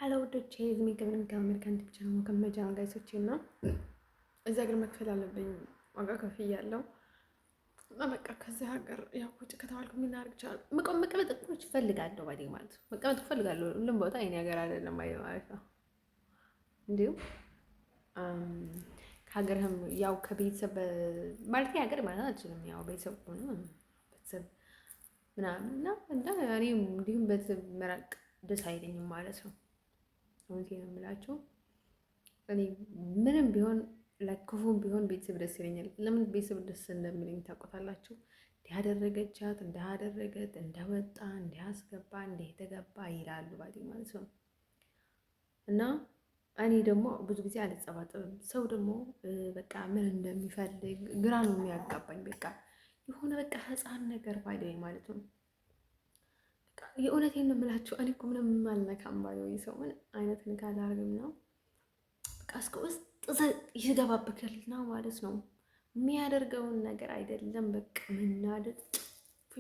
ሀሎ ውዶቼ ዝሜ ገብረን ከአሜሪካን ቲፕ ቻናል ከመጃ ጋይሶቼ እና እዚህ ሀገር መክፈል አለብኝ ዋጋ ከፍያለሁ እና በቃ ከዚህ ሀገር ያው ውጭ ከተባልኩ የምናደርግ ይችላል። መቀመጥ እኮ እፈልጋለሁ ባይ ማለት ነው። መቀመጥ እፈልጋለሁ ሁሉም ቦታ የእኔ ሀገር አይደለም ባይ ማለት ነው። እንዲሁም ከሀገርህም ያው ከቤተሰብ ማለት ሀገር ማለት አልችልም። ያው ቤተሰብ ሆነ ቤተሰብ ምናምን እና እኔም እንዲሁም ቤተሰብ መራቅ ደስ አይለኝም ማለት ነው። እውነቴን ነው የምላቸው። እኔ ምንም ቢሆን ለክፉም ቢሆን ቤተሰብ ደስ ይለኛል። ለምን ቤተሰብ ደስ እንደሚለኝ ታውቁታላችሁ? እንዲያደረገቻት እንዳደረገት እንደወጣ እንዲያስገባ እንደተገባ ይላሉ ባዲ ማለት ነው። እና እኔ ደግሞ ብዙ ጊዜ አልጸባጥብም። ሰው ደግሞ በቃ ምን እንደሚፈልግ ግራ ነው የሚያጋባኝ። በቃ የሆነ በቃ ሕፃን ነገር ባዲ ማለት ነው። የእውነቴን ነው የምላችሁ። እኔ እኮ ምንም አልነካም ባለው ሰው ምን አይነት ንካ አላደርግም ነው። በቃ እስከ ውስጥ ይገባብካልና ማለት ነው። የሚያደርገውን ነገር አይደለም በቃ ምናደድ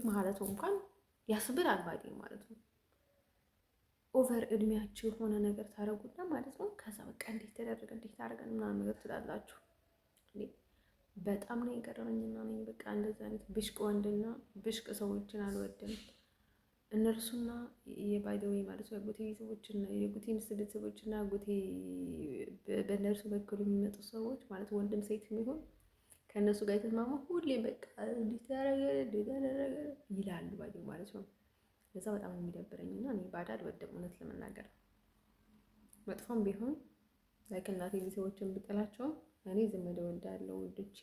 ማለቱ እንኳን ያስብላል ባዴ ማለት ነው። ኦቨር እድሜያችሁ የሆነ ነገር ታደርጉና ማለት ነው። ከዛ በቃ እንዴት ተደረገ እንዴት ታደርገን ምናምን ነገር ትላላችሁ። በጣም ነው የገረመኝና ነኝ በቃ እንደዚህ አይነት ብሽቅ ወንድና ብሽቅ ሰዎችን አልወድም። እነርሱና የባይደዌ ማለት ነው የጉቴ ቤተሰቦችና የጉቴ ምስት ቤተሰቦችና ጉቴ በእነርሱ በኩል የሚመጡ ሰዎች ማለት ወንድም ሴት የሚሆን ከእነሱ ጋር የተስማሙ ሁሌ በቃ እንዴት ያደረገ ይላሉ ባይደዌ ማለት ነው። ለዛ በጣም የሚደብረኝ እና እኔ ባዳ አልወድም እውነት ለመናገር መጥፎም ቢሆን ላይክ እናቴ ቤተሰቦችን ብጥላቸው እኔ ዘመድ እወዳለሁ ውዶቼ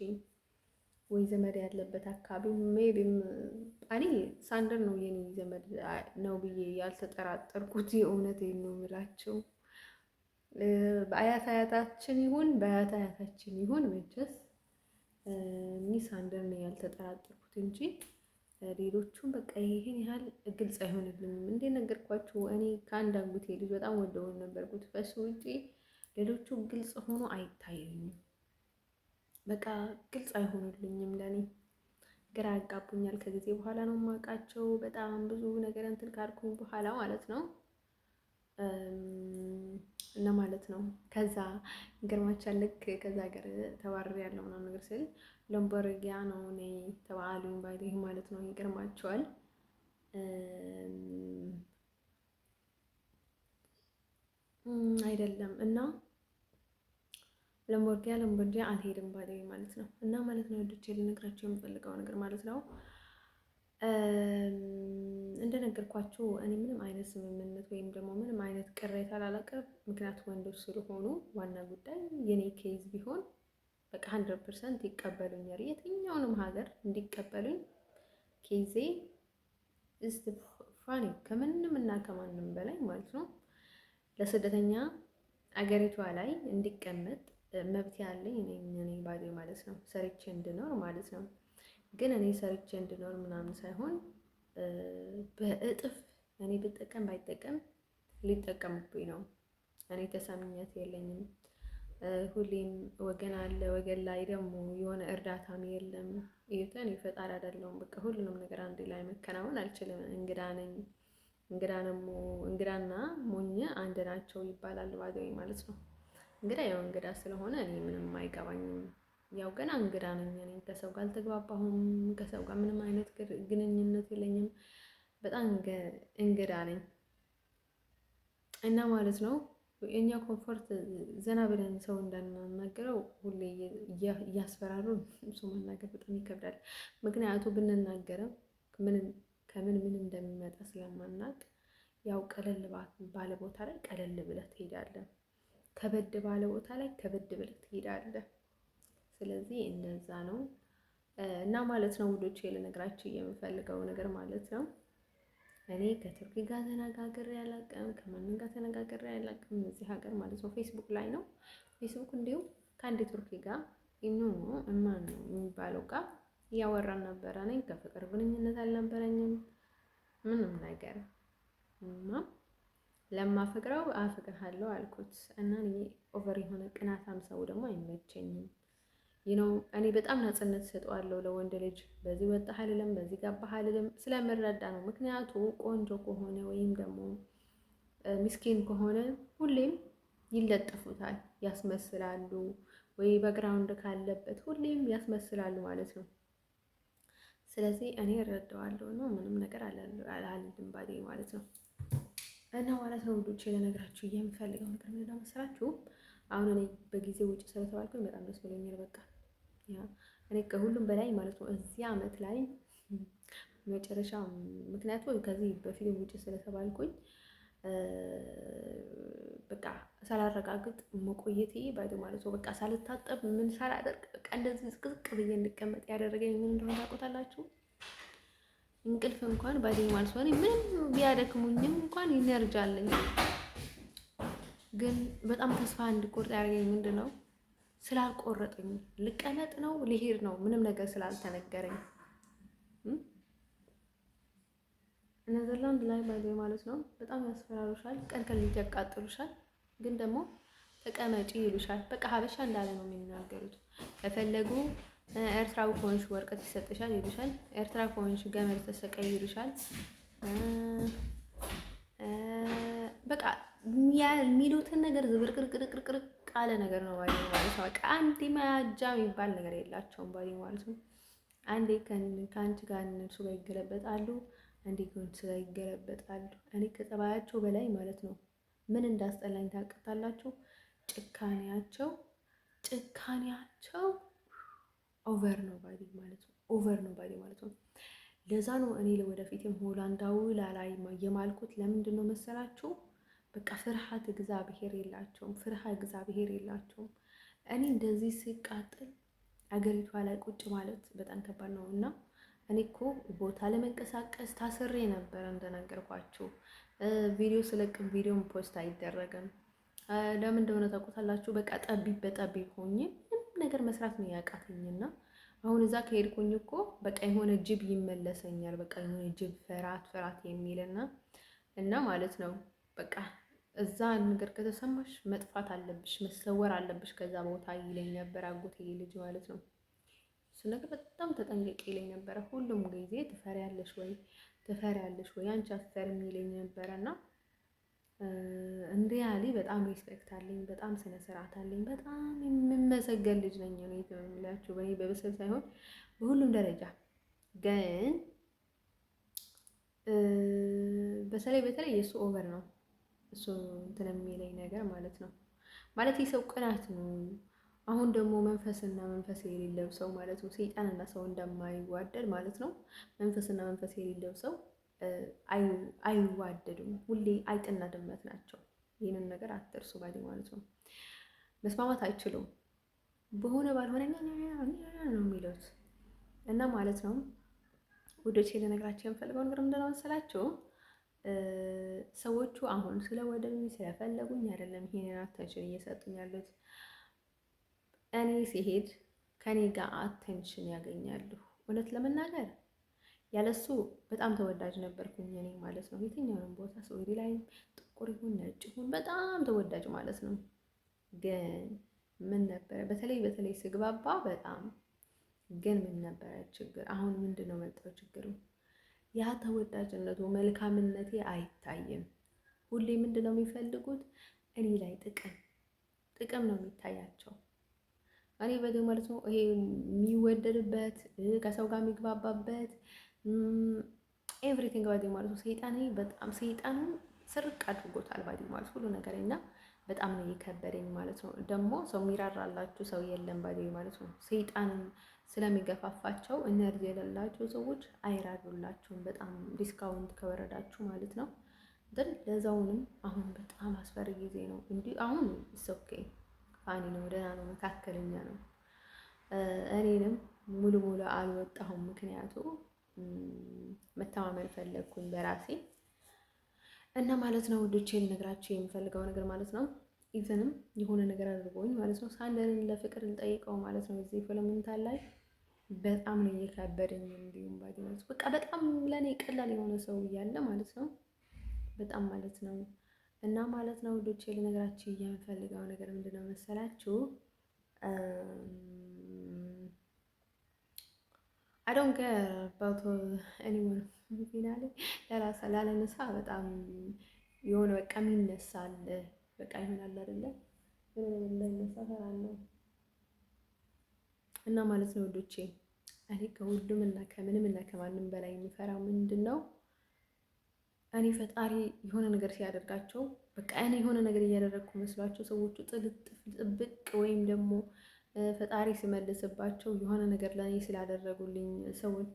ወይ ዘመድ ያለበት አካባቢ ሜቢም እኔ ሳንደር ነው የኔ ዘመድ ነው ብዬ ያልተጠራጠርኩት የእውነቴን ነው የምላቸው። በአያት አያታችን ይሁን በአያት አያታችን ይሁን መቼስ እኔ ሳንደር ነው ያልተጠራጠርኩት እንጂ ሌሎቹም በቃ ይሄን ያህል ግልጽ አይሆንልኝም። እንደነገርኳችሁ እኔ ከአንድ አጎቴ ልጅ በጣም ወደውን ነበርኩት። በሱ ውጪ ሌሎቹ ግልጽ ሆኖ አይታዩኝም። በቃ ግልጽ አይሆኑልኝም። ለኔ ግራ ያጋቡኛል። ከጊዜ በኋላ ነው የማውቃቸው። በጣም ብዙ ነገር እንትን ካልኩኝ በኋላ ማለት ነው እና ማለት ነው። ከዛ ግርማቻል ልክ ከዛ ሀገር ተባረር ያለው ምናምን ነገር ስል ለምበርጊያ ነው እኔ ተባሉኝ ባይደህ ማለት ነው። ይገርማቸዋል። አይደለም እና ለምበርጊያ አልሄድም ባይደህ ማለት ነው። እና ማለት ነው ወዶቼ ልነግራቸው የምፈልገው ነገር ማለት ነው እንደነገርኳችሁ እኔ ምንም አይነት ስምምነት ወይም ደግሞ ምንም አይነት ቅሬታ አላቀርብ። ምክንያቱም ወንዶች ስለሆኑ ዋና ጉዳይ የኔ ኬዝ ቢሆን በቃ 100% ይቀበሉኛል። የትኛውንም ሀገር እንዲቀበሉኝ ኬዜ ፋኒ ከምንም እና ከማንም በላይ ማለት ነው። ለስደተኛ አገሪቷ ላይ እንዲቀመጥ መብት ያለኝ እኔ ባዴ ማለት ነው። ሰርቼ እንድኖር ማለት ነው። ግን እኔ ሰርቼ እንድኖር ምናምን ሳይሆን በእጥፍ እኔ ብጠቀም ባይጠቀም ሊጠቀሙብኝ ነው። እኔ ተሰሚነት የለኝም። ሁሌም ወገን አለ፣ ወገን ላይ ደግሞ የሆነ እርዳታም የለም። ይሄን ፈጣሪ አይደለሁም። በቃ ሁሉንም ነገር አንድ ላይ መከናወን አልችልም። እንግዳ ነኝ። እንግዳና ሞኝ አንድ ናቸው ይባላል ባይዘዌ ማለት ነው። እንግዳ ያው እንግዳ ስለሆነ እኔ ምንም አይገባኝም። ያው ገና እንግዳ ነኝ። እኔ ከሰው ጋር አልተግባባሁም። ከሰው ጋር ምንም አይነት ግንኙነት የለኝም። በጣም እንግዳ ነኝ እና ማለት ነው የኛ ኮምፎርት ዘና ብለን ሰው እንዳናናገረው ሁሌ እያስፈራሩ እሱ መናገር በጣም ይከብዳል። ምክንያቱ ብንናገረው ከምን እንደሚመጣ ስለማናቅ ያው ቀለል ባለ ቦታ ላይ ቀለል ብለህ ትሄዳለህ። ከበድ ባለ ቦታ ላይ ከበድ ብለህ ትሄዳለህ። ስለዚህ እንደዛ ነው እና ማለት ነው ውዶቼ ልነግራችሁ የምፈልገው ነገር ማለት ነው እኔ ከቱርክ ጋር ተነጋግሬ አላውቅም። ከማንም ጋር ተነጋግሬ አላውቅም እዚህ ሀገር ማለት ነው። ፌስቡክ ላይ ነው። ፌስቡክ እንዲሁ ከአንድ ቱርክ ጋር እማን ነው የሚባለው ጋር እያወራን ነበረ። እኔ ከፍቅር ግንኙነት አልነበረኝም ምንም ነገር እና ለማፈቅረው አፈቅርሃለሁ አልኩት እና እኔ ኦቨር የሆነ ቅናታም ሰው ደግሞ አይመቸኝም። እኔ በጣም ነፃነት ሰጠዋለሁ ለወንድ ልጅ። በዚህ ወጣህ አልልም፣ በዚህ ገባህ አልልም። ስለምረዳ ነው። ምክንያቱ ቆንጆ ከሆነ ወይም ደግሞ ምስኪን ከሆነ ሁሌም ይለጠፉታል፣ ያስመስላሉ። ወይ በግራውንድ ካለበት ሁሌም ያስመስላሉ ማለት ነው። ስለዚህ እኔ እረዳዋለሁ ነው ምንም ነገር አላልም ባዴ ማለት ነው። እና ማለት ነው ውዶቼ ለነገራችሁ የምፈልገው ነገር ምን መሰላችሁ? አሁን እኔ በጊዜ ውጭ ስለተባልኩኝ በጣም ደስ ብሎኛል። በቃ ያ እኔ ከሁሉም በላይ ማለት ነው እዚህ አመት ላይ መጨረሻ ምክንያቱ ከዚህ በፊት ውጭ ስለተባልኩኝ በቃ ሳላረጋግጥ መቆየቴ ባይዶ ማለት ነው። በቃ ሳልታጠብ ምን ሳላደርግ በቃ እንደዚህ ዝቅዝቅ ብዬ እንድቀመጥ ያደረገኝ ምን እንደሆነ ታውቁታላችሁ? እንቅልፍ እንኳን ባይዶ ማለት ነው። ምንም ቢያደክሙኝም እንኳን ኢነርጂ አለኝ፣ ግን በጣም ተስፋ እንድቆርጥ ያደረገኝ ምንድን ነው? ስላልቆረጠኝ ልቀመጥ ነው ልሄድ ነው ምንም ነገር ስላልተነገረኝ ኔዘርላንድ ላይ ባይዘ ማለት ነው በጣም ያስፈራሩሻል፣ ቀን ከሌሊት ያቃጥሉሻል፣ ግን ደግሞ ተቀመጪ ይሉሻል። በቃ ሀበሻ እንዳለ ነው የሚናገሩት። ከፈለጉ ኤርትራዊ ከሆንሽ ወረቀት ይሰጥሻል ይሉሻል፣ ኤርትራ ከሆንሽ ገመድ ተሰቀይ ይሉሻል። በቃ የሚሉትን ነገር ዝብርቅርቅርቅርቅ ቃለ ነገር ነው ባይ ማለት ነው። በቃ አንዴ መያጃ የሚባል ነገር የላቸውም ባይ ማለት ነው። አንዴ ከአንቺ ጋር እነሱ ጋር ይገለበጣሉ፣ አንዴ ከአንቺ ጋር ይገለበጣሉ። እኔ ከጸባያቸው በላይ ማለት ነው ምን እንዳስጠላኝ ታውቃላችሁ? ጭካኔያቸው ኦቨር ነው ባይ ማለት ነው። ኦቨር ነው ባይ ማለት ነው። ለዛ ነው እኔ ለወደፊትም ሆላንዳዊ ላላይ የማልኩት። ለምንድን ነው መሰላችሁ? በቃ ፍርሃት እግዚአብሔር የላቸውም። እኔ እንደዚህ ሲቃጠል አገሪቷ ላይ ቁጭ ማለት በጣም ከባድ ነው እና እኔ እኮ ቦታ ለመንቀሳቀስ ታስሬ ነበር እንደነገርኳችሁ። ቪዲዮ ስለቅም ቪዲዮም ፖስት አይደረግም። ለምን እንደሆነ ታውቁታላችሁ? በቃ በጠቢብ ሆኜ ምንም ነገር መስራት ነው ያቃተኝና አሁን እዛ ከሄድኩኝ እኮ በቃ የሆነ ጅብ ይመለሰኛል። በቃ የሆነ ጅብ ፍርሃት እና ማለት ነው በቃ እዛ ነገር ከተሰማሽ መጥፋት አለብሽ፣ መሰወር አለብሽ ከዛ ቦታ ይለኝ ነበር አጎቴ ልጅ ማለት ነው። እሱ ነገር በጣም ተጠንቀቂ ይለኝ ነበረ። ሁሉም ጊዜ ትፈሪያለሽ ወይ አንቺ አትፈሪም ይለኝ ነበረና እንዴ ያሊ በጣም ሪስፔክት አለኝ፣ በጣም ስነ ስርዓት አለኝ፣ በጣም የምመሰገን ልጅ ነኝ ነው የምላችሁ። በእኔ በብስል ሳይሆን በሁሉም ደረጃ ግን በተለይ የእሱ ኦቨር ነው። እሱ እንትን የሚለኝ ነገር ማለት ነው ማለት የሰው ቅናት ነው። አሁን ደግሞ መንፈስና መንፈስ የሌለው ሰው ማለት ነው ሰይጣንና ሰው እንደማይዋደድ ማለት ነው። መንፈስና መንፈስ የሌለው ሰው አይዋደዱም። ሁሌ አይጥና ድመት ናቸው። ይህንን ነገር አትርሱ ባዲ ማለት ነው። መስማማት አይችሉም። በሆነ ባልሆነ ነው የሚሉት እና ማለት ነው። ውዶቼ ልነግራችሁ የምፈልገው ነገር ምንድን ነው መሰላችሁ? ሰዎቹ አሁን ስለወደዱኝ ስለፈለጉኝ አይደለም ይሄንን አቴንሽን እየሰጡኝ ያሉት። እኔ ሲሄድ ከኔ ጋር አቴንሽን ያገኛሉ። እውነት ለመናገር ያለሱ በጣም ተወዳጅ ነበርኩኝ እኔ ማለት ነው። የትኛውንም ቦታ ሳውዲ ላይ ጥቁር ይሁን ነጭ ይሁን በጣም ተወዳጅ ማለት ነው። ግን ምን ነበረ በተለይ ስግባባ በጣም ግን ምን ነበረ ችግር? አሁን ምንድነው መጣው ችግሩ? ያ ተወዳጅነቱ መልካምነቴ አይታይም። ሁሌ ምንድነው የሚፈልጉት? እኔ ላይ ጥቅም ነው የሚታያቸው። እኔ በደም ማለት ነው ይሄ የሚወደድበት ከሰው ጋር የሚግባባበት ኤቭሪቲንግ ባዲ ማለት ነው። ሰይጣንን ስርቅ አድርጎታል ባዲ ማለት ሁሉ ነገር እና በጣም ነው የከበደኝ ማለት ነው። ደግሞ ሰው የሚራራላችሁ ሰው የለም ባዲ ማለት ነው። ሰይጣንን ስለሚገፋፋቸው ኢነርጂ የሌላቸው ሰዎች አይራሩላችሁም። በጣም ዲስካውንት ከወረዳችሁ ማለት ነው። ግን ለዛውንም አሁን በጣም አስፈሪ ጊዜ ነው። እንዲህ አሁን ኦኬ ፋኒ ነው፣ ደህና ነው፣ መካከለኛ ነው። እኔንም ሙሉ አልወጣሁም። ምክንያቱ መተማመን ፈለግኩኝ በራሴ እና ማለት ነው። ውዶቼ ልነግራችሁ የምፈልገው ነገር ማለት ነው ኢቨንም የሆነ ነገር አድርጎኝ ማለት ነው ሳንደንን ለፍቅር ልጠይቀው ማለት ነው እዚህ ፊልምንታል ላይ በጣም ነው እየከበደኝ። እንዲሁም ባዲ ማለት በቃ በጣም ለኔ ቀላል የሆነ ሰው እያለ ማለት ነው በጣም ማለት ነው እና ማለት ነው ውዶቼ ልነግራችሁ የምፈልገው ነገር ምንድነው መሰላችሁ? I don't care about anyone ፊናሌ ለራሳ ላለነሳ በጣም የሆነ በቃ የሚነሳል በቃ ይሆናል አይደለ? እንዳይነሳ እፈራለሁ እና ማለት ነው ወዶቼ፣ እኔ ከሁሉም እና ከምንም እና ከማንም በላይ የምፈራው ምንድን ነው? እኔ ፈጣሪ የሆነ ነገር ሲያደርጋቸው በቃ እኔ የሆነ ነገር እያደረግኩ መስሏቸው ሰዎቹ ጥብቅ ወይም ደግሞ ፈጣሪ ሲመልስባቸው የሆነ ነገር ለእኔ ስላደረጉልኝ ሰዎች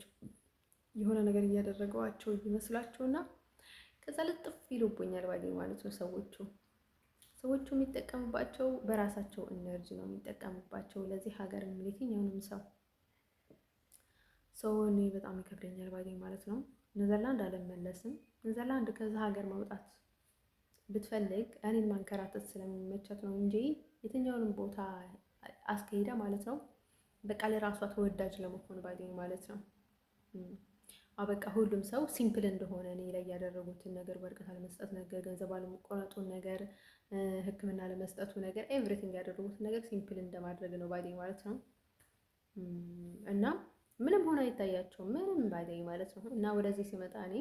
የሆነ ነገር እያደረገዋቸው ይመስላቸውና ከዛ ልጥፍ ይሉብኛል ባገኝ ማለት ነው። ሰዎቹ የሚጠቀሙባቸው በራሳቸው ኢነርጂ ነው የሚጠቀሙባቸው። ለዚህ ሀገር የትኛውንም ሰው እኔ በጣም ይከብደኛል ባገኝ ማለት ነው። ኔዘርላንድ አልመለስም። ኔዘርላንድ ከዛ ሀገር መውጣት ብትፈልግ እኔን ማንከራተት ስለሚመቻት ነው እንጂ የትኛውንም ቦታ አስከሄዳ ማለት ነው በቃ ለራሷ ተወዳጅ ለመሆን ባገኝ ማለት ነው። በቃ ሁሉም ሰው ሲምፕል እንደሆነ እኔ ላይ ያደረጉትን ነገር ወረቀት አለመስጠት ነገር፣ ገንዘብ አለመቆረጡን ነገር፣ ሕክምና ለመስጠቱ ነገር፣ ኤቭሪቲንግ ያደረጉትን ነገር ሲምፕል እንደማድረግ ነው ባገኝ ማለት ነው። እና ምንም ሆነ አይታያቸውም ምንም ባገኝ ማለት ነው። እና ወደዚህ ሲመጣ እኔ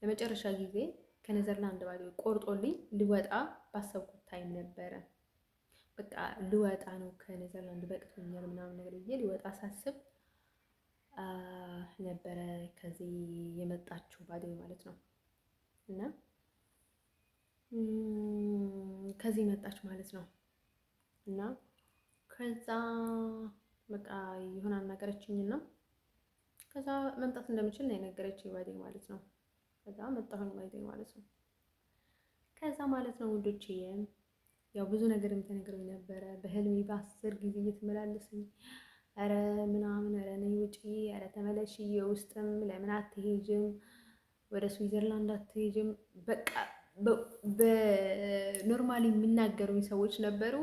ለመጨረሻ ጊዜ ከኔዘርላንድ ባገኝ ቆርጦልኝ ልወጣ ባሰብኩት ታይም ነበረ። በቃ ልወጣ ነው ከኔዘርላንድ በቅቶኛል ምናምን ነገር ብዬ ልወጣ ሳስብ ነበረ ከዚህ የመጣችው ባዴ ማለት ነው። እና ከዚህ መጣች ማለት ነው። እና ከዛ በቃ የሆነ አናገረችኝና ከዛ መምጣት እንደምችል ነው የነገረችኝ ባዴ ማለት ነው። ከዛ መጣሁኝ ባዴ ማለት ነው። ከዛ ማለት ነው ውዶቼ ያው ብዙ ነገርም ተነግሮኝ ነበረ በህልሜ በ10 ጊዜ እየተመላለስኝ ኧረ ምናምን ኧረ ነይ ውጪ ኧረ ተመለሺ የውስጥም ለምን አትሄጅም ወደ ስዊዘርላንድ አትሄጅም በቃ በኖርማሊ የሚናገሩኝ ሰዎች ነበሩ።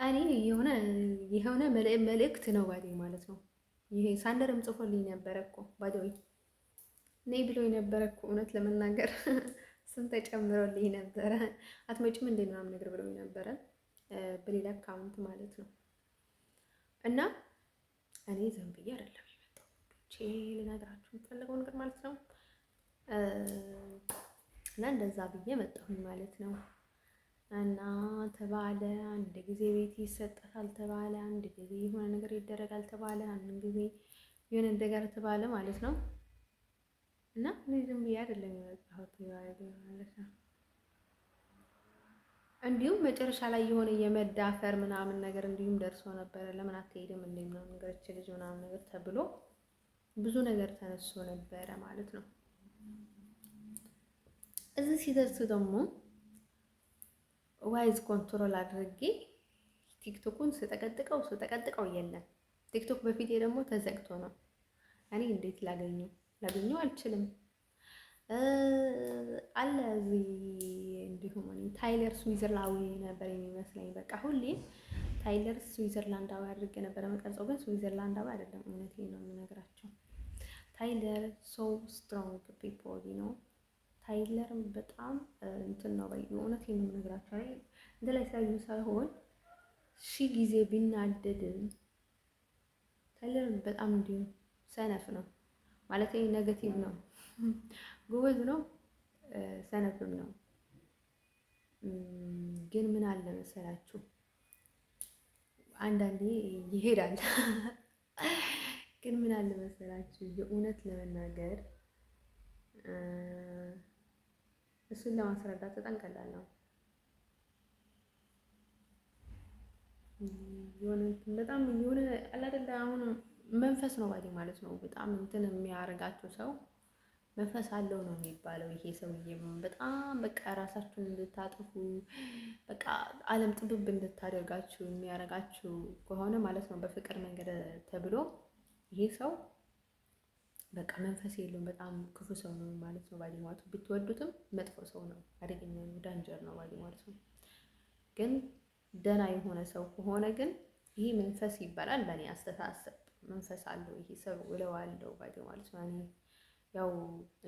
እኔ የሆነ መልእክት ነው ባዴ ማለት ነው። ይሄ ሳንደርም ጽፎልኝ ነበረ እኮ ባዴዊ ነይ ብሎኝ ነበረ እኮ እውነት ለመናገር ስም ተጨምሮልኝ ነበረ። አትመጭም እንደ ምናምን ነገር ብሎኝ ነበረ በሌላ አካውንት ማለት ነው። እና እኔ ዝም ብዬ አይደለም የመጣው ልነግራችሁ የምፈልገው ነገር ማለት ነው። እና እንደዛ ብዬ መጣሁኝ ማለት ነው። እና ተባለ አንድ ጊዜ ቤት ይሰጣታል ተባለ፣ አንድ ጊዜ የሆነ ነገር ይደረጋል ተባለ፣ አንድ ጊዜ የሆነ ነገር ተባለ ማለት ነው። እና እኔ ዝም ብዬ አይደለም የመጣሁት ማለት ነው። እንዲሁም መጨረሻ ላይ የሆነ የመዳፈር ምናምን ነገር እንዲሁም ደርሶ ነበረ። ለምን አትሄድም እንደ ምናምን ነገር እቺ ልጅ ምናምን ነገር ተብሎ ብዙ ነገር ተነስቶ ነበረ ማለት ነው። እዚህ ሲደርስ ደግሞ ዋይዝ ኮንትሮል አድርጌ ቲክቶኩን ስጠቀጥቀው የለም። ቲክቶክ በፊቴ ደግሞ ተዘግቶ ነው። እኔ እንዴት ላገኘው አልችልም። አለ እዚህ እንዲሁም ታይለር ስዊዘርላዊ ነበር የሚመስለኝ። በቃ ሁሌ ታይለር ስዊዘርላንዳዊ አድርጌ ነበረ መቀርጸው፣ ግን ስዊዘርላንዳዊ አይደለም። እውነቴን ነው የምነግራቸው። ታይለር ሶ ስትሮንግ ፒፖል ነው። ታይለር በጣም እንትን ነው ባይ እውነቴን ነው የምነግራቸው። አይ እንደ ላይ ሳይሆን ሳይሆን ሺ ጊዜ ቢናደድም ታይለር በጣም እንዲሁ ሰነፍ ነው ማለት ኔጌቲቭ ነው። ጎበዝ ነው ሰነፍም ነው። ግን ምን አለ መሰላችሁ አንዳንዴ ይሄዳል። ግን ምን አለ መሰላችሁ የእውነት ለመናገር እሱን ለማስረዳት በጣም ቀላል ነው። በጣም የሆነ አላደለ አሁን መንፈስ ነው ባይ ማለት ነው። በጣም እንትን የሚያደርጋቸው ሰው መንፈስ አለው ነው የሚባለው። ይሄ ሰውዬ በጣም በቃ ራሳችሁን እንድታጠፉ በቃ ዓለም ጥብብ እንድታደርጋችሁ የሚያደርጋችሁ ከሆነ ማለት ነው በፍቅር መንገድ ተብሎ ይሄ ሰው በቃ መንፈስ የለውም። በጣም ክፉ ሰው ነው ማለት ነው ባይ ማለት ብትወዱትም መጥፎ ሰው ነው፣ አደገኛ ነው፣ ዳንጀር ነው ባይ ማለት ነው። ግን ደህና የሆነ ሰው ከሆነ ግን ይሄ መንፈስ ይባላል። በእኔ አስተሳሰብ መንፈስ አለው ይሄ ሰው እለዋለሁ ባይ ማለት ነው። ያው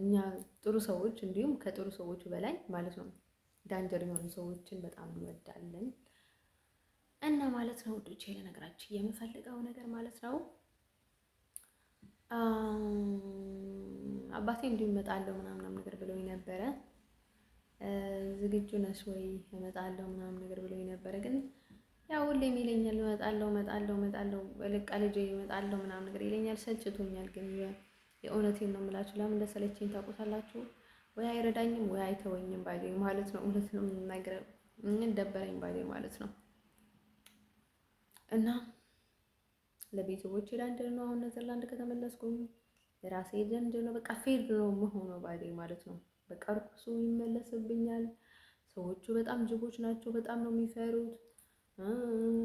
እኛ ጥሩ ሰዎች እንዲሁም ከጥሩ ሰዎች በላይ ማለት ነው ዳንጀር የሆኑ ሰዎችን በጣም እንወዳለን እና ማለት ነው። ውዶቼ ለነገራችሁ የምፈልገው ነገር ማለት ነው አባቴ እንዲሁ እመጣለሁ ምናምን ነገር ብለው ነበረ። ዝግጁ ነሽ ወይ እመጣለሁ ምናምን ነገር ብሎ ነበረ። ግን ያው ሁሌም ይለኛል እመጣለሁ በቃ ልጄ እመጣለሁ ምናምን ነገር ይለኛል። ሰልችቶኛል። ግን የእውነቴን ነው የምላችሁ። ለምን እንደሰለቸኝ ታውቁታላችሁ? ወይ አይረዳኝም ወይ አይተወኝም ባይዴ ማለት ነው። እውነት ነው የምናገረው። ደበረኝ ባይዴ ማለት ነው። እና ለቤተሰቦቼ ላንድ ነው አሁን ኔዘርላንድ ከተመለስኩኝ የራሴ ዘንድ ነው በቃ ፌድ ነው የምሆነው ባይዴ ማለት ነው። በቃ ርኩሱ ይመለስብኛል። ሰዎቹ በጣም ጅቦች ናቸው። በጣም ነው የሚፈሩት።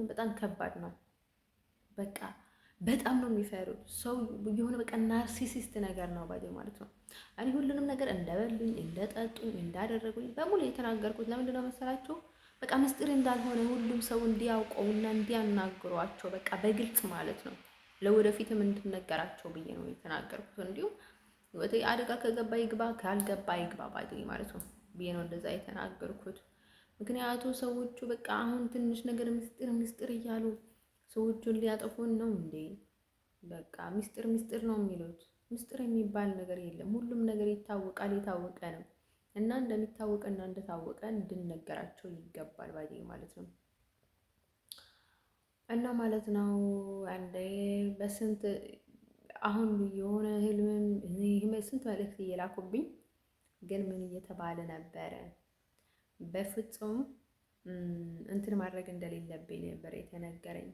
በጣም ከባድ ነው። በቃ በጣም ነው የሚፈሩት። ሰው የሆነ በቃ ናርሲሲስት ነገር ነው ባይዴ ማለት ነው። እኔ ሁሉንም ነገር እንደበሉኝ፣ እንደጠጡኝ፣ እንዳደረጉኝ በሙሉ የተናገርኩት ለምንድን ነው መሰላችሁ? በቃ ምስጢር እንዳልሆነ ሁሉም ሰው እንዲያውቀውና እንዲያናግሯቸው በቃ በግልጽ ማለት ነው። ለወደፊትም እንድነገራቸው ብዬ ነው የተናገርኩት። እንዲሁም አደጋ ከገባ ይግባ ካልገባ ይግባ ባይዴ ማለት ነው ብዬ ነው እንደዛ የተናገርኩት። ምክንያቱ ሰዎቹ በቃ አሁን ትንሽ ነገር ምስጢር እያሉ ሰዎቹን ሊያጠፉን ነው እንዴ? በቃ ምስጢር ነው የሚሉት። ምስጢር የሚባል ነገር የለም። ሁሉም ነገር ይታወቃል፣ የታወቀ ነው። እና እንደሚታወቀና እንደታወቀ እንድንነገራቸው ይገባል ባይዴ ማለት ነው። እና ማለት ነው አንዴ በስንት አሁን የሆነ ህልም ስንት መልእክት እየላኩብኝ ግን ምን እየተባለ ነበረ? በፍጹም እንትን ማድረግ እንደሌለብኝ ነበር የተነገረኝ።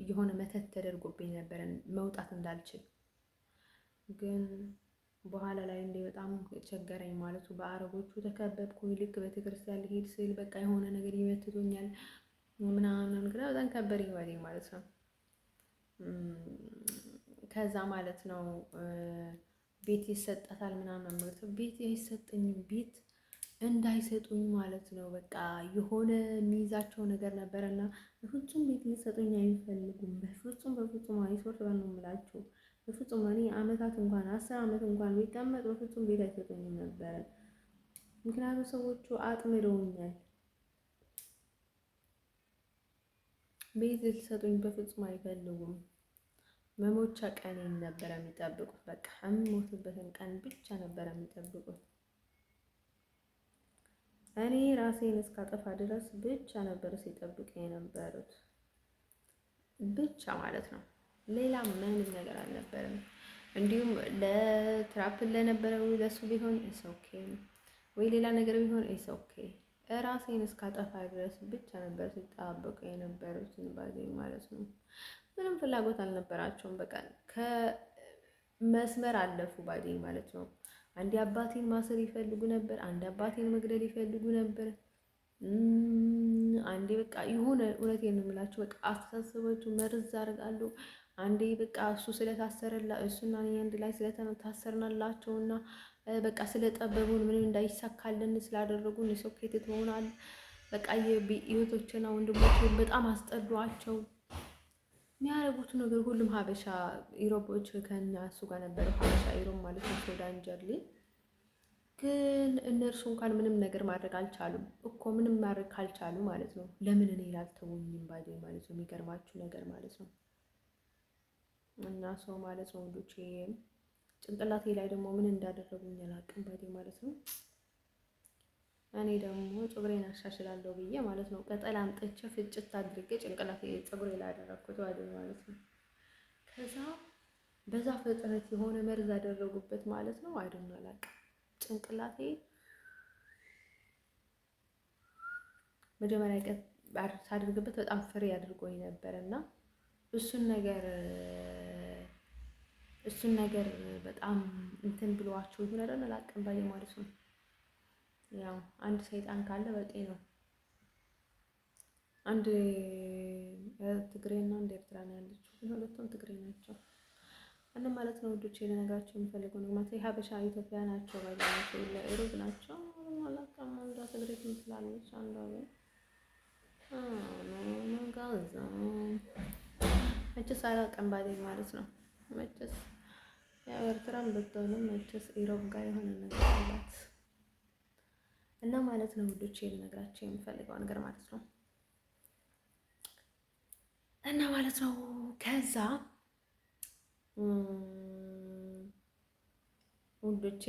የሆነ መተት ተደርጎብኝ ነበር መውጣት እንዳልችል። ግን በኋላ ላይ እንደ በጣም ቸገረኝ ማለቱ። በአረቦቹ ተከበብኩኝ። ልክ ቤተክርስቲያን ልሄድ ስል በቃ የሆነ ነገር ይመትቶኛል ምናምን ግራ በጣም ከበደኝ ባይዴ ማለት ነው። ከዛ ማለት ነው ቤት ይሰጣታል ምናምን ማለት ነው። ቤት አይሰጠኝም። ቤት እንዳይሰጡኝ ማለት ነው። በቃ የሆነ የሚይዛቸው ነገር ነበረና በፍጹም ቤት ሊሰጡኝ አይፈልጉም። በፍጹም አይሶርት ነው የምላችሁ። በፍጹም እኔ አመታት እንኳን 10 ዓመት እንኳን ቢቀመጥ በፍጹም ቤት አይሰጡኝም ነበረ። ምክንያቱም ሰዎቹ አጥምደውኛል። ቤት ሊሰጡኝ በፍጹም አይፈልጉም። መሞቻ ቀኔን ነበረ የሚጠብቁት። በቃ የምሞትበትን ቀን ብቻ ነበረ የሚጠብቁት። እኔ ራሴን እስካጠፋ ድረስ ብቻ ነበር ሲጠብቁ የነበሩት። ብቻ ማለት ነው። ሌላ ምንም ነገር አልነበረም። እንዲሁም ለትራፕል ለነበረው ለሱ ቢሆን ኢስ ኦኬ ወይ ሌላ ነገር ቢሆን ኢስ ኦኬ። ራሴን እስካጠፋ ድረስ ብቻ ነበር ሲጠባበቁ የነበሩት ባይዴ ማለት ነው። ምንም ፍላጎት አልነበራቸውም። በቃ ከመስመር አለፉ ባይዴ ማለት ነው። አንዴ አባቴን ማሰር ይፈልጉ ነበር፣ አንዴ አባቴን መግደል ይፈልጉ ነበር። አንዴ በቃ የሆነ እውነቴን ነው የምላቸው በቃ አስተሳሰባቸው መርዝ አደርጋሉ። አንዴ በቃ እሱ ስለታሰረላ እሱና እኔ አንድ ላይ ስለታሰርናላቸውና በቃ ስለጠበቡን ምንም እንዳይሳካልን ስላደረጉን ሶኬት ትሆናል። በቃ የእህቶችና ወንድሞች በጣም አስጠዷቸው። የሚያደርጉት ነገር ሁሉም ሀበሻ ኢሮቦች ከኛ እሱ ጋር ነበረ። ሀበሻ ኢሮብ ማለት ነው ሱዳን ጀርሊ። ግን እነርሱ እንኳን ምንም ነገር ማድረግ አልቻሉም እኮ። ምንም ማድረግ ካልቻሉ ማለት ነው ለምን እኔ ላልተውኝም ባይዴ ማለት ነው። የሚገርማችሁ ነገር ማለት ነው። እና ሰው ማለት ነው ወንዶቼ ጭንቅላቴ ላይ ደግሞ ምን እንዳደረጉኝ አላውቅም ባይዴ ማለት ነው። እኔ ደግሞ ፀጉሬን አሻሽላለሁ ብዬ ማለት ነው ቅጠል አምጥቼ ፍጭት አድርጌ ጭንቅላቴ ፀጉሬ ላይ አደረኩት ባይዴ ማለት ነው። ከዛ በዛ ፍጥነት የሆነ መርዝ አደረጉበት ማለት ነው። አይደለም አላውቅም። ጭንቅላቴ መጀመሪያ ቀን ሳደርግበት በጣም ፍሬ አድርጎኝ ነበርና እሱን ነገር በጣም እንትን ብሏቸው ይሁን አይደል አላውቅም ባይዴ ማለት ነው። ያው አንድ ሰይጣን ካለ በቂ ነው። አንድ ትግሬና አንድ ኤርትራ ነው ያለችው፣ ግን ሁለቱም ትግሬ ናቸው። እና ማለት ነው ውዶቼ ልነግራቸው የምፈልገው ነው ማለት ሀበሻ ኢትዮጵያ ናቸው ባይዴ ናቸው ለኢሮብ ናቸው። አላውቅም አንዷ ትግሬ ትመስላለች፣ አንዷ ግን ጋዛ መቼስ አላውቅም ባይዴ ማለት ነው። መቼስ ያው ኤርትራም ብትሆንም መቼስ ኢሮብ ጋር የሆነ ነገር አላት። እና ማለት ነው ውዶቼ ልነግራቸው የምፈልገው ነገር ማለት ነው። እና ማለት ነው ከዛ ውዶቼ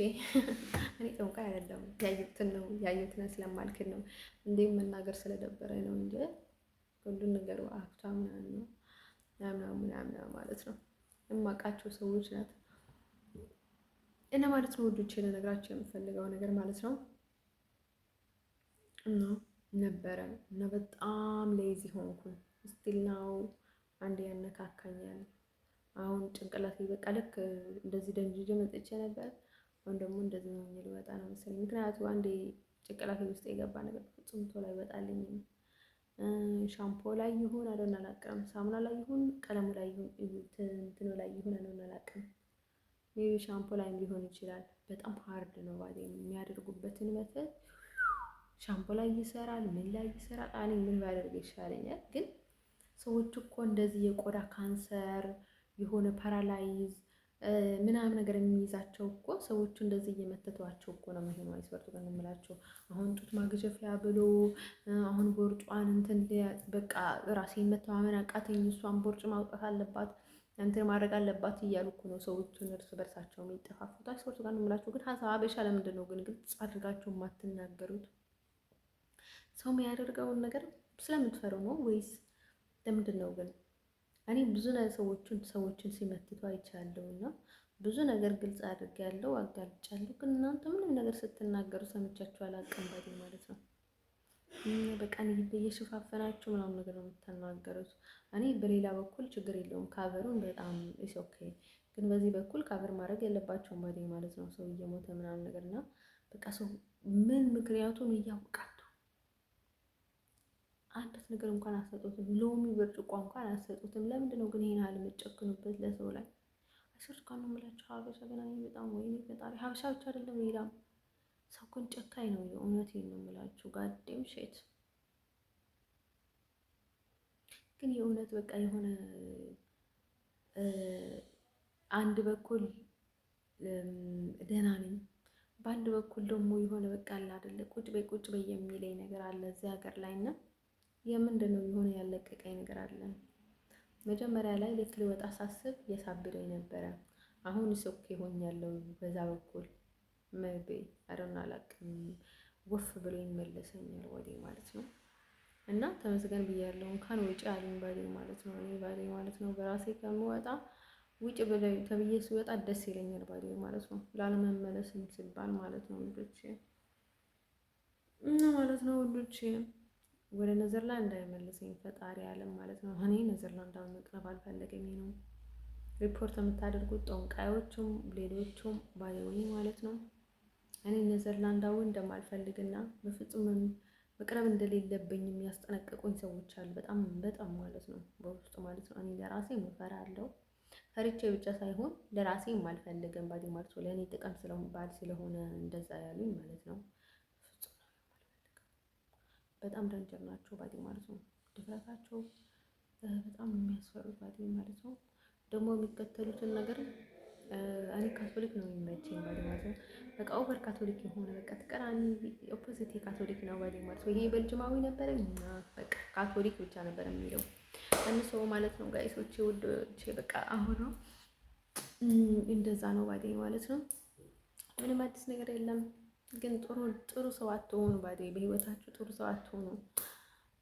እኔ ጠንቋይ አይደለም ያየሁትን ነው ያየሁትን ስለማልክድ ነው እንዴም መናገር ስለደበረኝ ነው እንጂ ሁሉን ነገር በአክቷ ምናምን ነው ምናምን ማለት ነው የማውቃቸው ሰዎች ናት እና ማለት ነው ውዶቼ ልነግራቸው የምፈልገው ነገር ማለት ነው እና ነበረ እና በጣም ሌዚ ሆንኩኝ። ስቲል ናው አንድ ያነካካኛል። አሁን ጭንቅላቴ በቃ ልክ እንደዚህ ደንጅጄ መጥቼ ነበር። አሁን ደግሞ እንደዚህ ነው ሊወጣ ነው መሰለኝ። ምክንያቱም አንዴ ጭንቅላቴ ውስጥ የገባ ነገር ፍጹም ቶሎ አይወጣልኝም። ሻምፖ ላይ ይሁን አለና አላውቅም፣ ሳሙና ላይ ይሁን ቀለሙ ላይ ይሁን እንትኑ ላይ ይሁን አለና አላውቅም። ሜቢ ሻምፖ ላይም ሊሆን ይችላል። በጣም ሃርድ ነው ባዴ የሚያደርጉበትን መተት ሻምፖ ላይ ይሰራል፣ ምን ላይ ይሰራል። እኔ ምን ባደርግ ይሻለኛል? ግን ሰዎች እኮ እንደዚህ የቆዳ ካንሰር የሆነ ፓራላይዝ ምናምን ነገር የሚይዛቸው እኮ ሰዎቹ እንደዚህ እየመተቷቸው እኮ ነው የሚሆነው። አይስበርቱ ጋር እንምላቸው አሁን ጡት ማግጀፊያ ብሎ አሁን ቦርጯን እንትን በቃ ራሴን መተማመን አቃተኝ፣ እሷን ቦርጭ ማውጣት አለባት እንትን ማድረግ አለባት እያሉ እኮ ነው ሰዎቹን እርስ በርሳቸው የሚጠፋፉት። አይስበርቱ ጋር እንምላቸው ግን ሀበሻ ለምንድን ነው ግን ግልጽ አድርጋቸው የማትናገሩት? ሰው የሚያደርገውን ነገር ስለምትፈሩ ነው ወይስ ለምንድን ነው ግን? እኔ ብዙ ሰዎችን ሲመትቱ አይቻለሁ እና ብዙ ነገር ግልጽ አድርጌያለሁ፣ አጋልጫለሁ። ግን እናንተ ምንም ነገር ስትናገሩ ሰምቻችሁ አላውቅም ማለት ነው። በቃ እየሸፋፈናችሁ ምናምን ነገር ነው የምትናገሩት። እኔ በሌላ በኩል ችግር የለውም ካቨሩን በጣም ኢስ ኦኬ፣ ግን በዚህ በኩል ካቨር ማድረግ የለባቸውም ማለት ነው። ሰው እየሞተ ምናምን ነገር እና በቃ ሰው ምን ምክንያቱን እያወቃችሁ አንዳች ነገር እንኳን አሰጡትም። ሎሚ ብርጭቆ እንኳን አሰጡትም። ለምንድን ነው ግን ይሄን ያህል የምትጨክኑበት ለሰው ላይ? አስር ካን ነው የምላችሁ። ሀበሻ ገና በጣም ወይኔ ፈጣሪ፣ ሀበሻ ብቻ አይደለም ሌላም ሰው ግን ጨካኝ ነው። የእውነቴን ነው የምላችሁ። ጋዴም ሼት ግን የእውነት በቃ የሆነ አንድ በኩል ደህና ነኝ፣ በአንድ በኩል ደግሞ የሆነ በቃ አለ አይደለ ቁጭ በይ የሚለኝ ነገር አለ እዚህ ሀገር ላይ እና የምንድን ነው የሆነ ያለቀቀኝ ነገር አለ። መጀመሪያ ላይ ልክ ልወጣ ሳስብ የሳብደኝ ነበረ። አሁን ሶክ ሆኛለሁ በዛ በኩል መቤ አረና አላቅም ወፍ ብሎ ይመለሰኛል ወዴ ማለት ነው። እና ተመስገን ብያለሁ። እንኳን ውጪ አሉኝ ባዴ ማለት ነው። እኔ ባዴ ማለት ነው በራሴ ከምወጣ ውጭ ብለው ተብዬ ሲወጣ ደስ ይለኛል ባዴ ማለት ነው። ላለመመለስም ሲባል ማለት ነው ልጆቼ እና ማለት ነው ልጆቼ ወደ ኔዘርላንድ እንዳይመልሰኝ ፈጣሪ ዓለም ማለት ነው። እኔ ኔዘርላንድ አሁን መቅረብ አልፈለገኝ ነው ሪፖርት የምታደርጉት ጠንቋዮቹም ሌሎቹም ባይሆን ማለት ነው። እኔ ኔዘርላንዳዊ እንደማልፈልግና በፍጹም መቅረብ እንደሌለብኝ የሚያስጠነቅቁኝ ሰዎች አሉ። በጣም ማለት ነው በውስጡ ማለት ነው። እኔ ለራሴ እፈራለሁ። ፈርቼ ብቻ ሳይሆን ለራሴም አልፈልግም ባዲ ማለት ነው። ለእኔ ጥቅም ስለሆነ እንደዛ ያሉኝ ማለት ነው። በጣም ደንጀር ናቸው ባዲ ማለት ነው። ድፍረታቸው በጣም የሚያስፈሩት ባዲ ማለት ነው። ደግሞ የሚከተሉትን ነገር እኔ ካቶሊክ ነው የሚመቸኝ ባዲ ማለት ነው። በቃ ኦቨር ካቶሊክ የሆነ በቃ ተቀራኒ ኦፖዚት ካቶሊክ ነው ባዲ ማለት ነው። ይሄ በልጅማዊ ነበረ እና በቃ ካቶሊክ ብቻ ነበር የሚለው አንሶ ማለት ነው። ጋይሶቼ ውዶቼ በቃ አሁን ነው እንደዛ ነው ባዲ ማለት ነው። ምንም አዲስ ነገር የለም። ግን ጥሩ ሰው አትሆኑ ባዴ። በህይወታችሁ ጥሩ ሰው አትሆኑ፣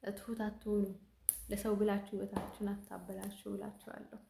ትሁት አትሆኑ። ለሰው ብላችሁ ህይወታችሁን አታበላሹ ብላችኋለሁ።